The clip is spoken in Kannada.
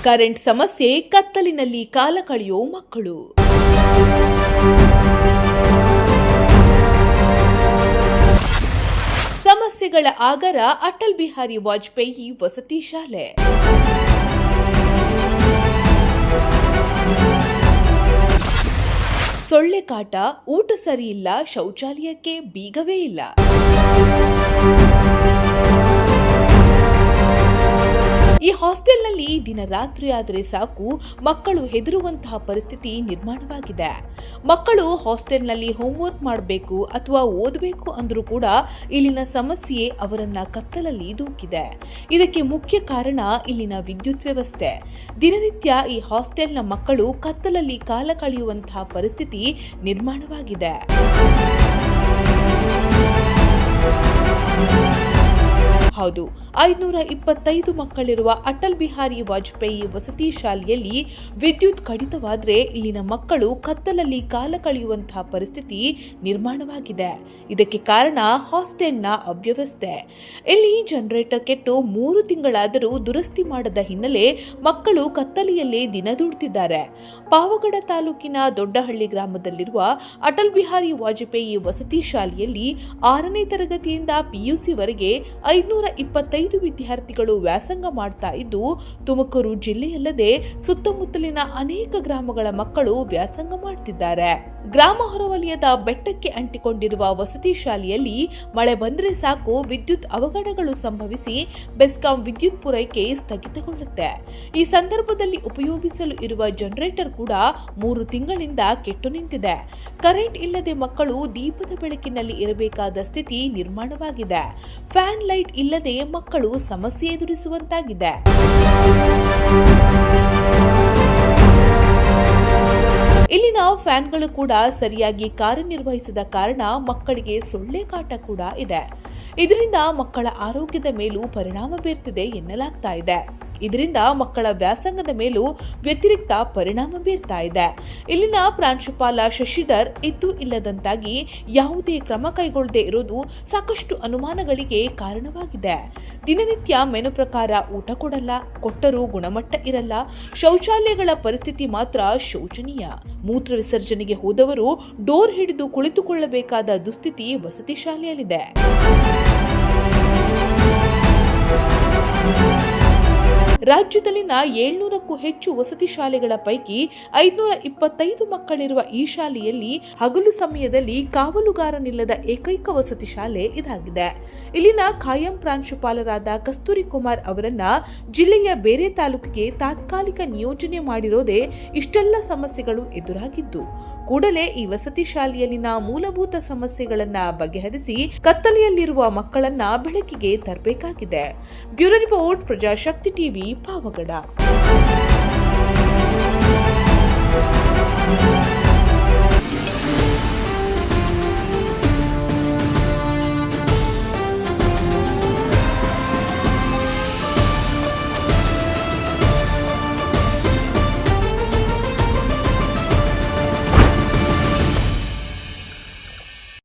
ಕರೆಂಟ್ ಸಮಸ್ಯೆ, ಕತ್ತಲಿನಲ್ಲಿ ಕಾಲ ಕಳೆಯೋ ಮಕ್ಕಳು. ಸಮಸ್ಯೆಗಳ ಆಗರ ಅಟಲ್ ಬಿಹಾರಿ ವಾಜಪೇಯಿ ವಸತಿ ಶಾಲೆ. ಸೊಳ್ಳೆ ಕಾಟ, ಊಟ ಸರಿಯಿಲ್ಲ, ಶೌಚಾಲಯಕ್ಕೆ ಬೀಗವೇ ಇಲ್ಲ. ಈ ಹಾಸ್ಟೆಲ್ನಲ್ಲಿ ದಿನ ರಾತ್ರಿ ಆದರೆ ಸಾಕು ಮಕ್ಕಳು ಹೆದರುವಂತಹ ಪರಿಸ್ಥಿತಿ ನಿರ್ಮಾಣವಾಗಿದೆ. ಮಕ್ಕಳು ಹಾಸ್ಟೆಲ್ನಲ್ಲಿ ಹೋಂವರ್ಕ್ ಮಾಡಬೇಕು ಅಥವಾ ಓದಬೇಕು ಅಂದ್ರೂ ಕೂಡ ಇಲ್ಲಿನ ಸಮಸ್ಯೆ ಅವರನ್ನ ಕತ್ತಲಲ್ಲಿ ದೂಕಿದೆ. ಇದಕ್ಕೆ ಮುಖ್ಯ ಕಾರಣ ಇಲ್ಲಿನ ವಿದ್ಯುತ್ ವ್ಯವಸ್ಥೆ. ದಿನನಿತ್ಯ ಈ ಹಾಸ್ಟೆಲ್ನ ಮಕ್ಕಳು ಕತ್ತಲಲ್ಲಿ ಕಾಲ ಕಳೆಯುವಂತಹ ಪರಿಸ್ಥಿತಿ ನಿರ್ಮಾಣವಾಗಿದೆ. ಹೌದು, 525 ಮಕ್ಕಳಿರುವ ಅಟಲ್ ಬಿಹಾರಿ ವಾಜಪೇಯಿ ವಸತಿ ಶಾಲೆಯಲ್ಲಿ ವಿದ್ಯುತ್ ಕಡಿತವಾದರೆ ಇಲ್ಲಿನ ಮಕ್ಕಳು ಕತ್ತಲಲ್ಲಿ ಕಾಲ ಕಳೆಯುವಂತಹ ಪರಿಸ್ಥಿತಿ ನಿರ್ಮಾಣವಾಗಿದೆ. ಇದಕ್ಕೆ ಕಾರಣ ಹಾಸ್ಟೆಲ್ನ ಅವ್ಯವಸ್ಥೆ. ಇಲ್ಲಿ ಜನರೇಟರ್ ಕೆಟ್ಟು 3 ತಿಂಗಳಾದರೂ ದುರಸ್ತಿ ಮಾಡದ ಹಿನ್ನೆಲೆ ಮಕ್ಕಳು ಕತ್ತಲೆಯಲ್ಲೇ ದಿನ ದೂಡುತ್ತಿದ್ದಾರೆ. ಪಾವಗಡ ತಾಲೂಕಿನ ದೊಡ್ಡಹಳ್ಳಿ ಗ್ರಾಮದಲ್ಲಿರುವ ಅಟಲ್ ಬಿಹಾರಿ ವಾಜಪೇಯಿ ವಸತಿ ಶಾಲೆಯಲ್ಲಿ 6ನೇ ತರಗತಿಯಿಂದ ಪಿಯುಸಿವರೆಗೆ 525 ವಿದ್ಯಾರ್ಥಿಗಳು ವ್ಯಾಸಂಗ ಮಾಡ್ತಾ ಇದ್ದು, ತುಮಕೂರು ಜಿಲ್ಲೆಯಲ್ಲದೆ ಸುತ್ತಮುತ್ತಲಿನ ಅನೇಕ ಗ್ರಾಮಗಳ ಮಕ್ಕಳು ವ್ಯಾಸಂಗ ಮಾಡ್ತಿದ್ದಾರೆ. ಗ್ರಾಮ ಹೊರವಲಯದ ಬೆಟ್ಟಕ್ಕೆ ಅಂಟಿಕೊಂಡಿರುವ ವಸತಿ ಶಾಲೆಯಲ್ಲಿ ಮಳೆ ಬಂದ್ರೆ ಸಾಕು ವಿದ್ಯುತ್ ಅವಘಡಗಳು ಸಂಭವಿಸಿ ಬೆಸ್ಕಾಂ ವಿದ್ಯುತ್ ಪೂರೈಕೆ ಸ್ಥಗಿತಗೊಳ್ಳುತ್ತೆ. ಈ ಸಂದರ್ಭದಲ್ಲಿ ಉಪಯೋಗಿಸಲು ಇರುವ ಜನರೇಟರ್ ಕೂಡ 3 ತಿಂಗಳಿಂದ ಕೆಟ್ಟು ನಿಂತಿದೆ. ಕರೆಂಟ್ ಇಲ್ಲದೆ ಮಕ್ಕಳು ದೀಪದ ಬೆಳಕಿನಲ್ಲಿ ಇರಬೇಕಾದ ಸ್ಥಿತಿ ನಿರ್ಮಾಣವಾಗಿದೆ. ಫ್ಯಾನ್ ಲೈಟ್ ಇಲ್ಲದೆ ಮಕ್ಕಳು ಸಮಸ್ಯೆ ಎದುರಿಸುವಂತಾಗಿದೆ. ಇಲ್ಲಿನ ಫ್ಯಾನ್ಗಳು ಕೂಡ ಸರಿಯಾಗಿ ಕಾರ್ಯನಿರ್ವಹಿಸದ ಕಾರಣ ಮಕ್ಕಳಿಗೆ ಸೊಳ್ಳೆ ಕಾಟ ಕೂಡ ಇದೆ. ಇದರಿಂದ ಮಕ್ಕಳ ಆರೋಗ್ಯದ ಮೇಲೂ ಪರಿಣಾಮ ಬೀರ್ತಿದೆ ಎನ್ನಲಾಗ್ತಾ ಇದೆ. ಇದರಿಂದ ಮಕ್ಕಳ ವ್ಯಾಸಂಗದ ಮೇಲೂ ವ್ಯತಿರಿಕ್ತ ಪರಿಣಾಮ ಬೀರ್ತಾ ಇದೆ. ಇಲ್ಲಿನ ಪ್ರಾಂಶುಪಾಲ ಶಶಿಧರ್ ಇದ್ದು ಇಲ್ಲದಂತಾಗಿ ಯಾವುದೇ ಕ್ರಮ ಕೈಗೊಳ್ಳದೆ ಇರೋದು ಸಾಕಷ್ಟು ಅನುಮಾನಗಳಿಗೆ ಕಾರಣವಾಗಿದೆ. ದಿನನಿತ್ಯ ಮೆನು ಪ್ರಕಾರ ಊಟ ಕೊಡಲ್ಲ, ಕೊಟ್ಟರೂ ಗುಣಮಟ್ಟ ಇರಲ್ಲ. ಶೌಚಾಲಯಗಳ ಪರಿಸ್ಥಿತಿ ಮಾತ್ರ ಶೋಚನೀಯ. ಮೂತ್ರ ವಿಸರ್ಜನೆಗೆ ಹೋದವರು ಡೋರ್ ಹಿಡಿದು ಕುಳಿತುಕೊಳ್ಳಬೇಕಾದ ದುಸ್ಥಿತಿ ವಸತಿ ಶಾಲೆಯಲ್ಲಿದೆ. ರಾಜ್ಯದಲ್ಲಿನ 700ಕ್ಕೂ ಹೆಚ್ಚು ವಸತಿ ಶಾಲೆಗಳ ಪೈಕಿ 525 ಮಕ್ಕಳಿರುವ ಈ ಶಾಲೆಯಲ್ಲಿ ಹಗಲು ಸಮಯದಲ್ಲಿ ಕಾವಲುಗಾರನಿಲ್ಲದ ಏಕೈಕ ವಸತಿ ಶಾಲೆ ಇದಾಗಿದೆ. ಇಲ್ಲಿನ ಖಾಯಂ ಪ್ರಾಂಶುಪಾಲರಾದ ಕಸ್ತೂರಿ ಕುಮಾರ್ ಅವರನ್ನ ಜಿಲ್ಲೆಯ ಬೇರೆ ತಾಲೂಕಿಗೆ ತಾತ್ಕಾಲಿಕ ನಿಯೋಜನೆ ಮಾಡಿರೋದೇ ಇಷ್ಟೆಲ್ಲ ಸಮಸ್ಯೆಗಳು ಎದುರಾಗಿದ್ದು, ಕೂಡಲೇ ಈ ವಸತಿ ಶಾಲೆಯಲ್ಲಿನ ಮೂಲಭೂತ ಸಮಸ್ಯೆಗಳನ್ನ ಬಗೆಹರಿಸಿ ಕತ್ತಲೆಯಲ್ಲಿರುವ ಮಕ್ಕಳನ್ನ ಬೆಳಕಿಗೆ ತರಬೇಕಾಗಿದೆ. Bureau report, Prajashakti TV, Pavagada.